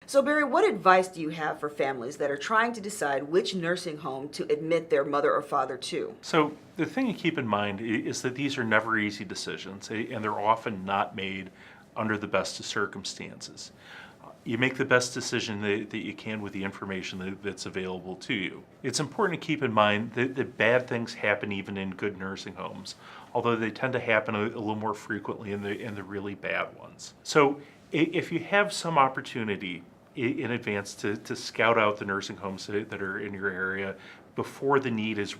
So, Barry, what advice do you have for families that are trying to decide which nursing home to admit their mother or father to? So the thing to keep in mind is that these are never easy decisions, and they're often not made under the best of circumstances. You make the best decision that you can with the information that's available to you. It's important to keep in mind that bad things happen even in good nursing homes, although they tend to happen a little more frequently in the really bad ones. So if you have some opportunity in advance to scout out the nursing homes that are in your area before the need is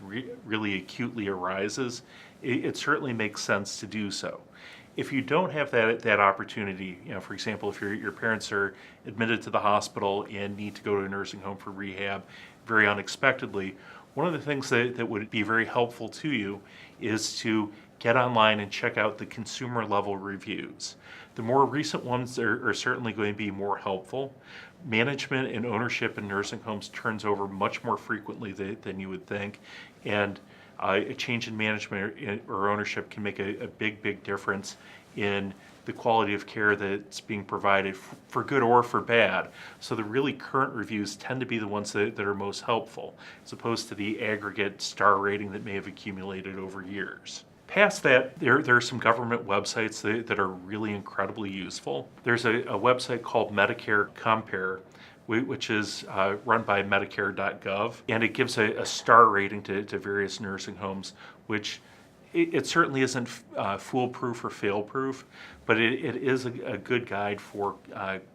really acutely arises, it certainly makes sense to do so. If you don't have that opportunity, for example, if your parents are admitted to the hospital and need to go to a nursing home for rehab very unexpectedly, one of the things that would be very helpful to you is to get online and check out the consumer level reviews. The more recent ones are certainly going to be more helpful. Management and ownership in nursing homes turns over much more frequently than you would think, and a change in management or ownership can make a big difference in the quality of care that's being provided for good or for bad. So the really current reviews tend to be the ones that are most helpful, as opposed to the aggregate star rating that may have accumulated over years. Past that, there are some government websites that are really incredibly useful. There's a website called Medicare Compare, which is run by Medicare.gov, and it gives a star rating to various nursing homes, which it certainly isn't foolproof or fail-proof, but it is a good guide for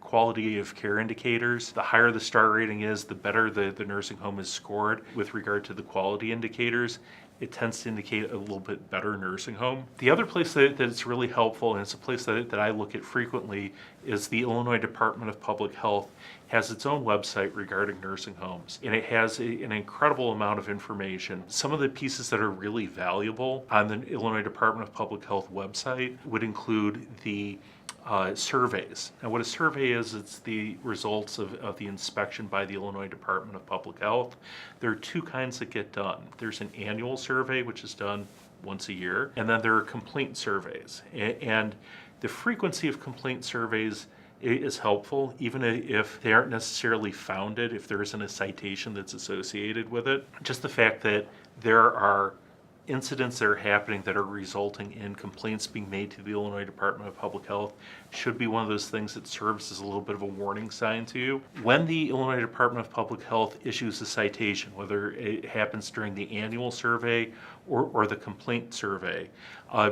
quality of care indicators. The higher the star rating is, the better the nursing home is scored with regard to the quality indicators. It tends to indicate a little bit better nursing home. The other place that it's really helpful, and it's a place that I look at frequently, is the Illinois Department of Public Health has its own website regarding nursing homes, and it has an incredible amount of information. Some of the pieces that are really valuable on the Illinois Department of Public Health website would include the surveys. Now, what a survey is, it's the results of the inspection by the Illinois Department of Public Health. There are two kinds that get done. There's an annual survey, which is done once a year, and then there are complaint surveys. And the frequency of complaint surveys is helpful, even if they aren't necessarily founded, if there isn't a citation that's associated with it. Just the fact that there are incidents that are happening that are resulting in complaints being made to the Illinois Department of Public Health should be one of those things that serves as a little bit of a warning sign to you. When the Illinois Department of Public Health issues a citation, whether it happens during the annual survey or the complaint survey,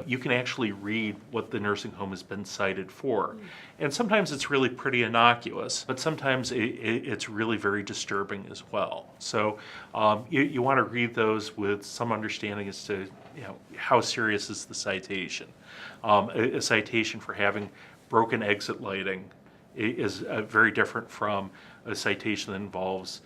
you can actually read what the nursing home has been cited for. And sometimes it's really pretty innocuous, but sometimes it's really very disturbing as well. So you want to read those with some understanding as to how serious is the citation. A citation for having broken exit lighting is very different from a citation that involves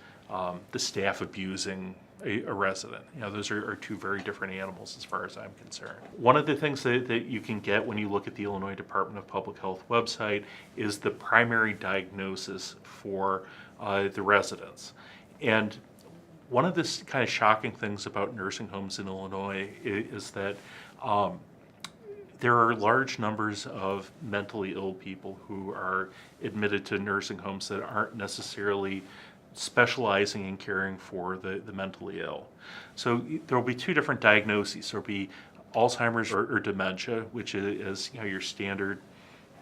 the staff abusing a resident. Those are two very different animals as far as I'm concerned. One of the things that you can get when you look at the Illinois Department of Public Health website is the primary diagnosis for the residents. And one of the kind of shocking things about nursing homes in Illinois is that there are large numbers of mentally ill people who are admitted to nursing homes that aren't necessarily specializing in caring for the mentally ill. So there will be two different diagnoses. There will be Alzheimer's or dementia, which is your standard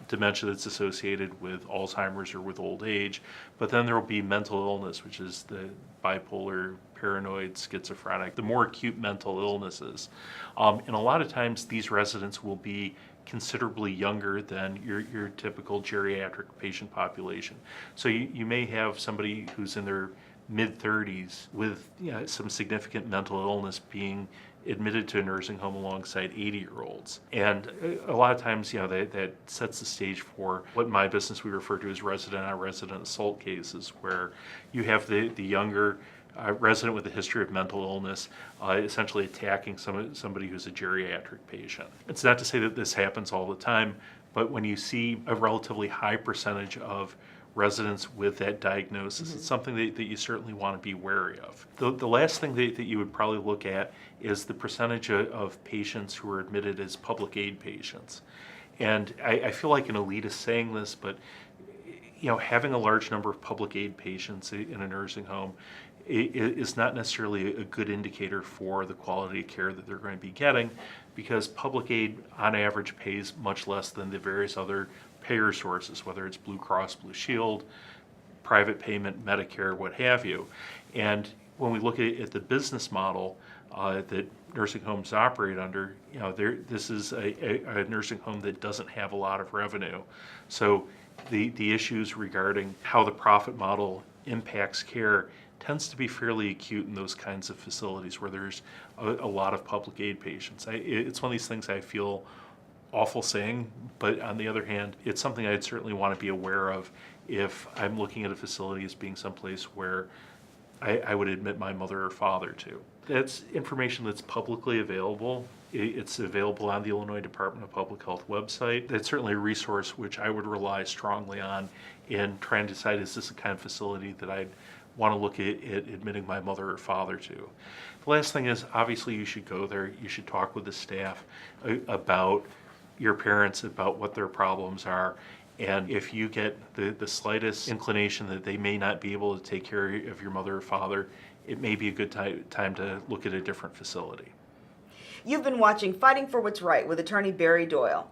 dementia that's associated with Alzheimer's or with old age. But then there will be mental illness, which is the bipolar, paranoid, schizophrenic, the more acute mental illnesses. And a lot of times these residents will be considerably younger than your typical geriatric patient population. So you may have somebody who's in their mid-30s with some significant mental illness being admitted to a nursing home alongside 80-year-olds. And a lot of times, that sets the stage for what in my business we refer to as resident-on-resident assault cases, where you have the younger resident with a history of mental illness essentially attacking somebody who's a geriatric patient. It's not to say that this happens all the time, but when you see a relatively high percentage of residents with that diagnosis, it's something that you certainly want to be wary of. The last thing that you would probably look at is the percentage of patients who are admitted as public aid patients. And I feel like an elitist saying this, but having a large number of public aid patients in a nursing home is not necessarily a good indicator for the quality of care that they're going to be getting, because public aid on average pays much less than the various other payer sources, whether it's Blue Cross Blue Shield, private payment, Medicare, what have you. And when we look at the business model that nursing homes operate under, this is a nursing home that doesn't have a lot of revenue. So the issues regarding how the profit model impacts care tends to be fairly acute in those kinds of facilities where there's a lot of public aid patients. It's one of these things I feel awful saying, but on the other hand, it's something I'd certainly want to be aware of if I'm looking at a facility as being someplace where I would admit my mother or father to. That's information that's publicly available. It's available on the Illinois Department of Public Health website. That's certainly a resource which I would rely strongly on in trying to decide, is this the kind of facility that I'd want to look at admitting my mother or father to. The last thing is, obviously you should go there, you should talk with the staff about your parents, about what their problems are, and if you get the slightest inclination that they may not be able to take care of your mother or father, it may be a good time to look at a different facility. You've been watching Fighting for What's Right with attorney Barry Doyle.